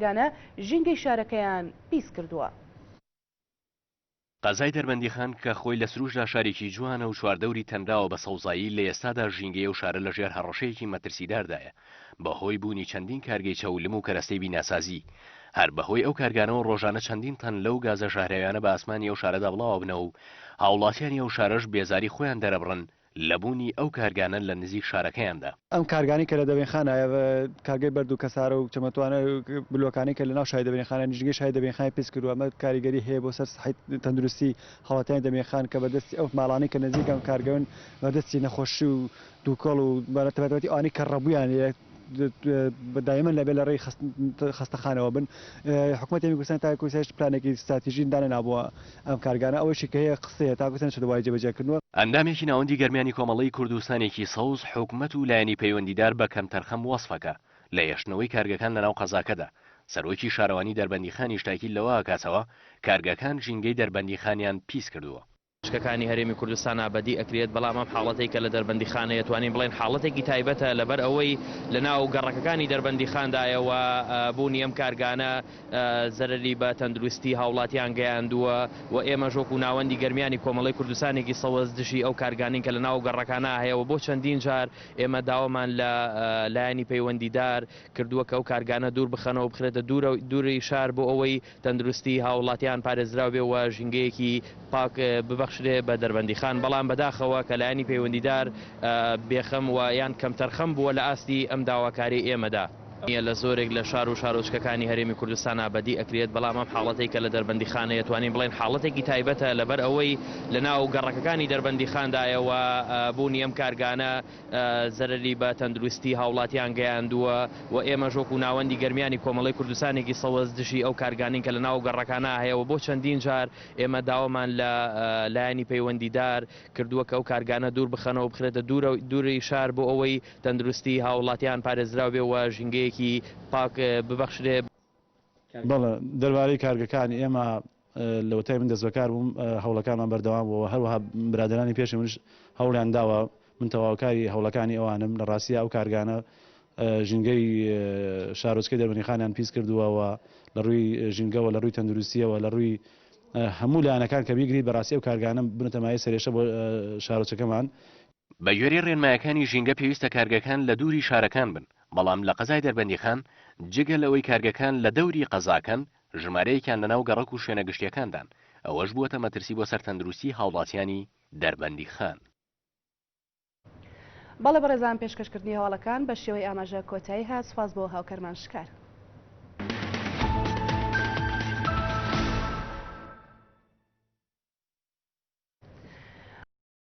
گانە ژینگەی شارەکەیان پیس کردووە. قەزای دەربەندیخان کە خۆی لە سروشدا شارێکی جوانە و چواردەوری تەنراوە بە سەوزایی لە ئێستادا ژینگەی و شارە لەژێر هەڕەشەیەکی مەترسیداردایە بەهۆی بوونی چەندین کارگەی چەولم و کەرەستەی بیناسازی. هەر بەهۆی ئەو کارگانەوە ڕۆژانە چەندین تەن لەو گازە ژاهراویانە بە ئاسمانی ئەو شارەدا بڵاو بنەوە و هاوڵاتیانی ئەو شارەش بێزاری خۆیان دەرەبڕن لەبوونی ئەو کارگانە لە نزیک شارەکەیاندا. ئەم کارگانی کە لە دەبێنخانایە کارگەی بەرد و کەسارە و چەمەتوانە بلوکانی کە لە ناو شای دەبێنخانە نزیکەی شای دەبێنخانی پیس کردووە. ئەمە کاریگەری هەیە بۆ سەر تەندروستی هەڵاتیانی دەبێنخان کە بەدەستی ئەو ماڵانی کە نزیک ئەم کارگەون بەدەستی نەخۆشی و دووکەڵ و بەتەبەتی ئەوانی کە ڕەبوویان دائما لەبێ لە ڕێی خستەخانەوە بن. حکوومەتی کوردستان تا کوردستان پلانێکی استراتیژی دانێنابووە ئەم کارگانە ئەوەشی کە هەیە قسەیە تا کوردستان شەوای جێبەجێکردنەوە. ئەندامێکی ناوەندی گەرمیانی کۆمەڵی کوردستانێکی سەوز حکوومەت و لایەنی پەیوەندیدار بە کەمتەرخەم وەسفەکە لە هێشتنەوەی کارگەکان لەناو قەزاکەدا. سەرۆکی شارەوانی دەربەندیخانی شتاکی لەوە کاتەوە کارگەکان ژینگەی دەربەندیخانیان پیس کردووە. شکەکانی هەرێمی کوردستان ئابەدی ئەکرێت بەڵام ئەم حاڵەتێک کە لە دەربەندیخانە توانین بڵێن حاڵەتێکی تایبەتە لەبەر ئەوەی لە ناو گەڕەکەکانی دەربەندیخاندایەوە بوونی ئەم کارگانە زەرری بە تەندروستی هاوڵاتیان گەیاندووە و ئێمە ژۆک و ناوەندی گەرمیانی کۆمەڵی کوردستانێکی سەوەز دژی ئەو کارگانین کە لە ناو گەڕەکانە هەیەەوە بۆ چەندین جار ئێمە داوامان لە لایەنی پەیوەندیدار کردووە کە ئەو کارگانە دوور بخەنەوە بخرێتە دووری شار بۆ ئەوەی تەندروستی هاوڵاتیان پارێزراو بێ و ژینگەیەکی پاک ببەخشرێ بە دەربەندیخان. بەڵام بەداخەوە کە لایەنی پەیوەندیدار بێخەم و یان کەمتەرخەم بووە لە ئاستی ئەم داواکاری ئێمەدا. لە زۆرێک لە شار و شارۆچکەکانی هەرێمی کوردستان ئابەدی ئەکرێت بەڵام ئەم حاڵەتێک کە لە دەربەندیخانە توانین بڵێن حاڵەتێکی تایبەتە لەبەر ئەوەی لە ناو گەڕەکەکانی دەربەندیخاندایەوە بوونی ئەم کارگانە زەرری بە تەندروستی هاوڵاتیان گەیاندووە و ئێمە ژۆک و ناوەندی گەرمیانی کۆمەڵی کوردستانێکی سەوەز دژی ئەو کارگانین کە لە ناو گەڕەکانە هەیەەوە بۆ چەندین جار ئێمە داوامان لە لایەنی پەیوەندیدار کردووە کە ئەو کارگانە دوور بخەنەوە بخرێتە دووری شار بۆ ئەوەی تەندروستی هاوڵاتیان پارێزراو بێ و ژینگەیەکی پاک ببەخشرێ. بەڵێ دەربارەی کارگەکانی ئێمە لەوەتای من دەست بەکار بووم هەوڵەکانمان بەردەوام بووە هەروەها برادرانی پێشی منش هەوڵیان داوە من تەواوکاری هەوڵەکانی ئەوانم لە ڕاستیە ئەو کارگانە ژینگەی شارۆچکەی دەربەندیخانیان پیس کردووەوە لە ڕووی ژینگەوە لە ڕووی تەندروستیەوە لە ڕووی هەموو لایەنەکان کە بیگری بەڕاستی ئەو کارگانە بنەتەمای سەرێشە بۆ شارۆچەکەمان. بە گوێرەی ڕێنمایەکانی ژینگە پێویستە کارگەکان لە دووری شارەکان بن بەڵام لە قەزای دەربەندیخان جگە لەوەی کارگەکان لە دەوری قەزاکەن ژمارەیەکیان لەناو گەڕەک و شوێنە گشتیەکاندان ئەوەش بووەتە مەترسی بۆ سەر تەندروستی هاوڵاتیانی دەربەندیخان. بەڵێ بەڕێزان پێشکەشکردنی هەواڵەکان بە شێوەی ئاماژە کۆتایی هات سوپاس بۆ هاوکەرمان شکار.